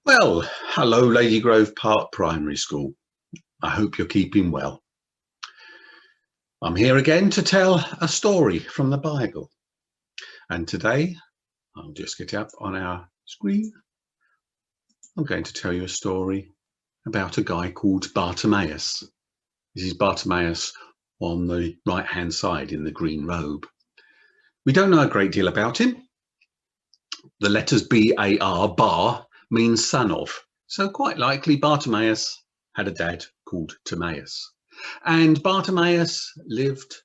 Well, hello Lady Grove Park Primary School. I hope you're keeping well. I'm here again to tell a story from the Bible. And today, I'll just get up on our screen. I'm going to tell you a story about a guy called Bartimaeus. This is Bartimaeus on the right-hand side in the green robe. We don't know a great deal about him. The letters B-A-R, bar, means son of. So quite likely Bartimaeus had a dad called Timaeus. And Bartimaeus lived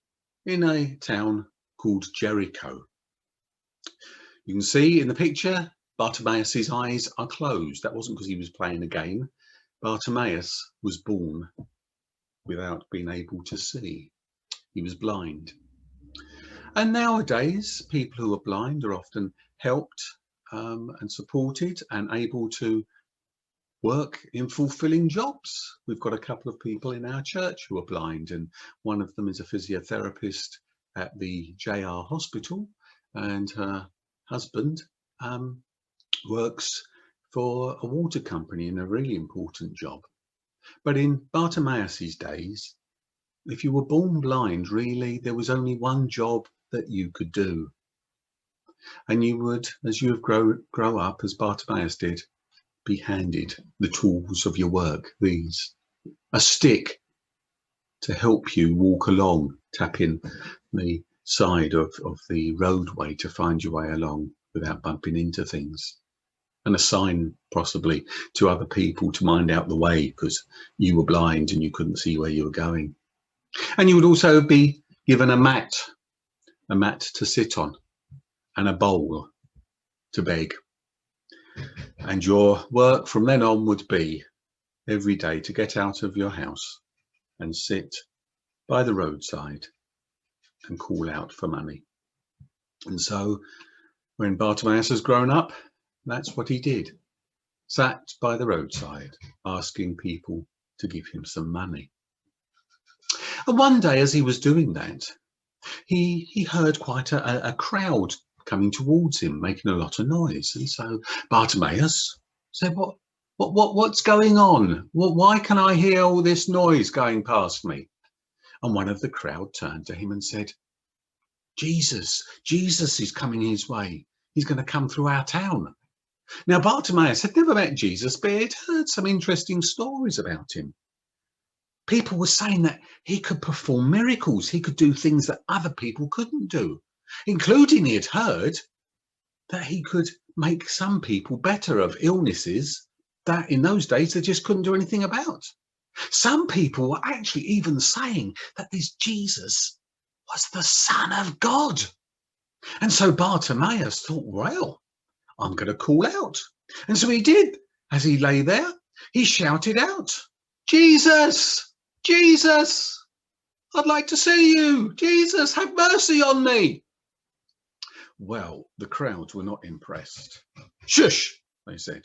in a town called Jericho. You can see in the picture, Bartimaeus's eyes are closed. That wasn't because he was playing a game. Bartimaeus was born without being able to see. He was blind. And nowadays, people who are blind are often helped and supported and able to work in fulfilling jobs. We've got a couple of people in our church who are blind, and one of them is a physiotherapist at the JR hospital, and her husband works for a water company in a really important job. But in Bartimaeus's days, if you were born blind, really there was only one job that you could do. And you would, as you have grow up, as Bartimaeus did, be handed the tools of your work, these. A stick to help you walk along, tapping the side of the roadway to find your way along without bumping into things. And a sign possibly to other people to mind out the way because you were blind and you couldn't see where you were going. And you would also be given a mat to sit on and a bowl to beg. And your work from then on would be every day to get out of your house and sit by the roadside and call out for money. And so when Bartimaeus has grown up, that's what he did. Sat by the roadside asking people to give him some money. And one day as he was doing that, he heard quite a crowd coming towards him, making a lot of noise. And so Bartimaeus said, what's going on? Why can I hear all this noise going past me? And one of the crowd turned to him and said, Jesus is coming his way. He's going to come through our town. Now, Bartimaeus had never met Jesus, but he'd heard some interesting stories about him. People were saying that he could perform miracles. He could do things that other people couldn't do, including he had heard that he could make some people better of illnesses that in those days they just couldn't do anything about. Some people were actually even saying that this Jesus was the Son of God. And so Bartimaeus thought, well, I'm going to call out. And so he did. As he lay there, he shouted out, Jesus, Jesus, I'd like to see you. Jesus, have mercy on me. Well, the crowds were not impressed. Shush, they said.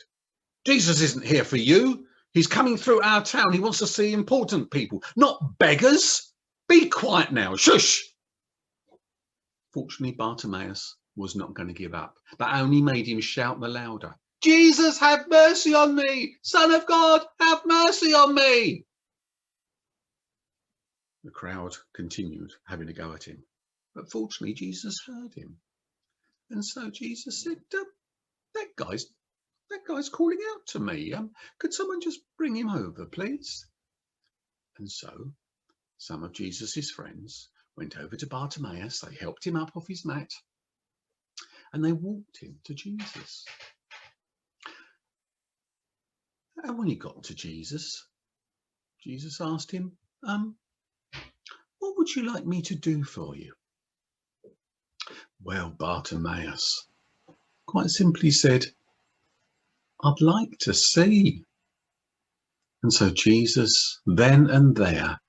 Jesus isn't here for you. He's coming through our town. He wants to see important people, not beggars. Be quiet now. Shush. Fortunately, Bartimaeus was not going to give up. That only made him shout the louder. Jesus, have mercy on me. Son of God, have mercy on me. The crowd continued having a go at him. But fortunately, Jesus heard him. And so Jesus said, that guy's calling out to me. Could someone just bring him over, please? And so some of Jesus's friends went over to Bartimaeus. They helped him up off his mat and they walked him to Jesus. And when he got to Jesus, Jesus asked him, what would you like me to do for you? Well, Bartimaeus quite simply said, I'd like to see. And so Jesus then and there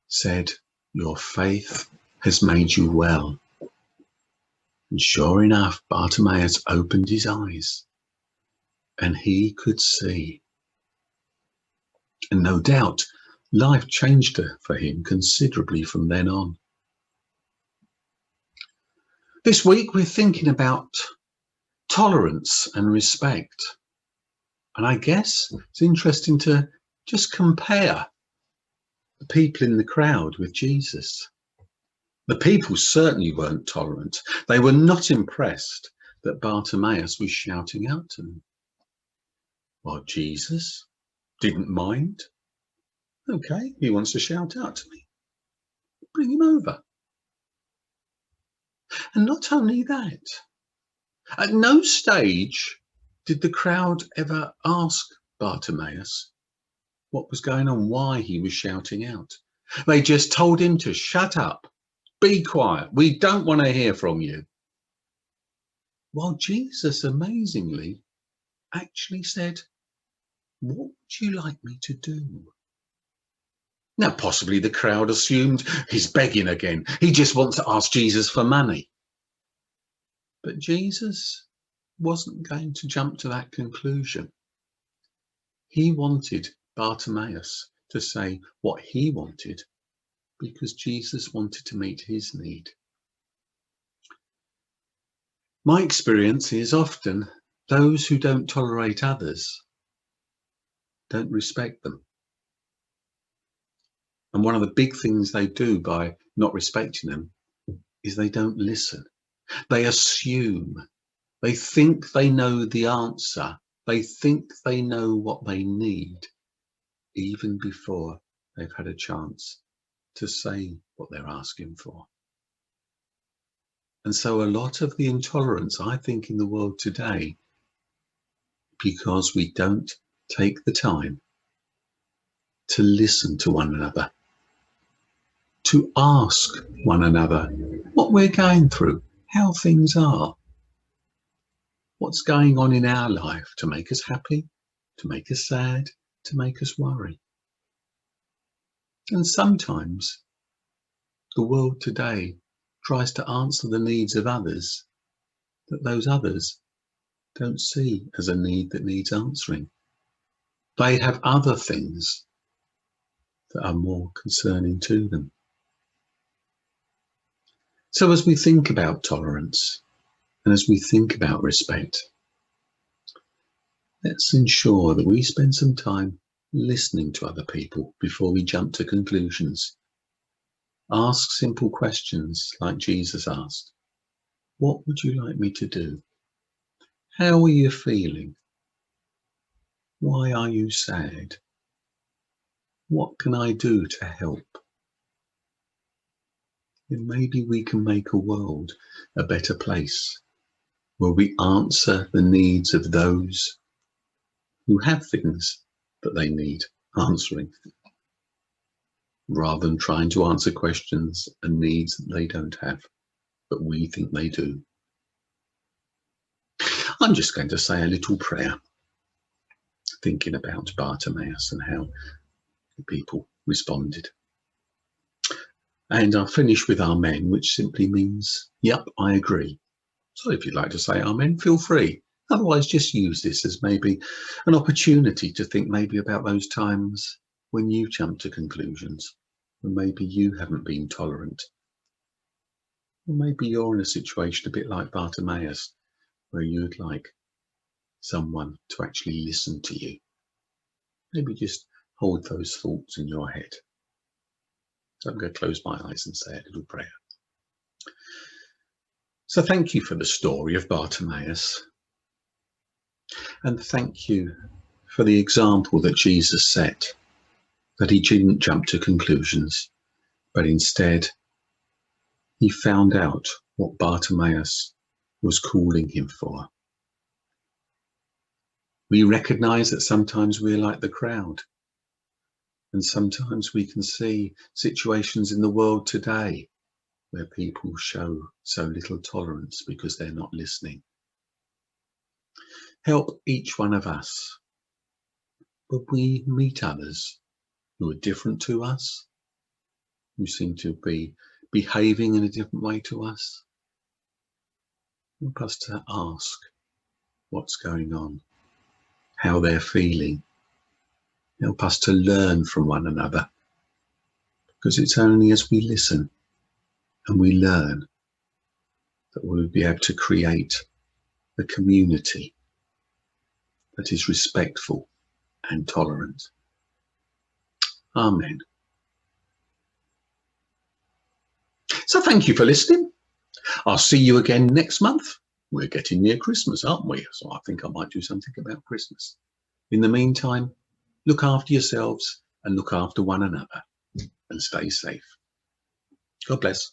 said, your faith has made you well. And sure enough, Bartimaeus opened his eyes and he could see. And no doubt, life changed for him considerably from then on. This week, we're thinking about tolerance and respect. And I guess it's interesting to just compare the people in the crowd with Jesus. The people certainly weren't tolerant. They were not impressed that Bartimaeus was shouting out to them, while Jesus didn't mind. Okay, he wants to shout out to me. Bring him over. And not only that, at no stage did the crowd ever ask Bartimaeus what was going on, why he was shouting out. They just told him to shut up, be quiet, we don't want to hear from you. While Jesus amazingly actually said, what would you like me to do? Now, possibly the crowd assumed he's begging again. He just wants to ask Jesus for money. But Jesus wasn't going to jump to that conclusion. He wanted Bartimaeus to say what he wanted because Jesus wanted to meet his need. My experience is often those who don't tolerate others don't respect them. And one of the big things they do by not respecting them is they don't listen. They assume. They think they know the answer. They think they know what they need, even before they've had a chance to say what they're asking for. And so a lot of the intolerance, I think, in the world today, because we don't take the time to listen to one another, to ask one another what we're going through, how things are, what's going on in our life to make us happy, to make us sad, to make us worry. And sometimes the world today tries to answer the needs of others that those others don't see as a need that needs answering. They have other things that are more concerning to them. So as we think about tolerance and as we think about respect, let's ensure that we spend some time listening to other people before we jump to conclusions. Ask simple questions like Jesus asked. What would you like me to do? How are you feeling? Why are you sad? What can I do to help? Then maybe we can make a world a better place where we answer the needs of those who have things that they need answering, rather than trying to answer questions and needs that they don't have, but we think they do. I'm just going to say a little prayer, thinking about Bartimaeus and how the people responded. And I'll finish with Amen, which simply means, yep, I agree. So if you'd like to say Amen, feel free. Otherwise, just use this as maybe an opportunity to think maybe about those times when you jump to conclusions, when maybe you haven't been tolerant. Or maybe you're in a situation a bit like Bartimaeus, where you'd like someone to actually listen to you. Maybe just hold those thoughts in your head. So I'm going to close my eyes and say a little prayer. So thank you for the story of Bartimaeus. And thank you for the example that Jesus set, that he didn't jump to conclusions, but instead he found out what Bartimaeus was calling him for. We recognize that sometimes we're like the crowd, and sometimes we can see situations in the world today where people show so little tolerance because they're not listening. Help each one of us when we meet others who are different to us, who seem to be behaving in a different way to us. Help us to ask what's going on, how they're feeling. Help us to learn from one another, because it's only as we listen and we learn that we'll be able to create a community that is respectful and tolerant. Amen. So thank you for listening. I'll see you again next month. We're getting near Christmas, aren't we? So I think I might do something about Christmas. In the meantime, look after yourselves and look after one another and stay safe. God bless.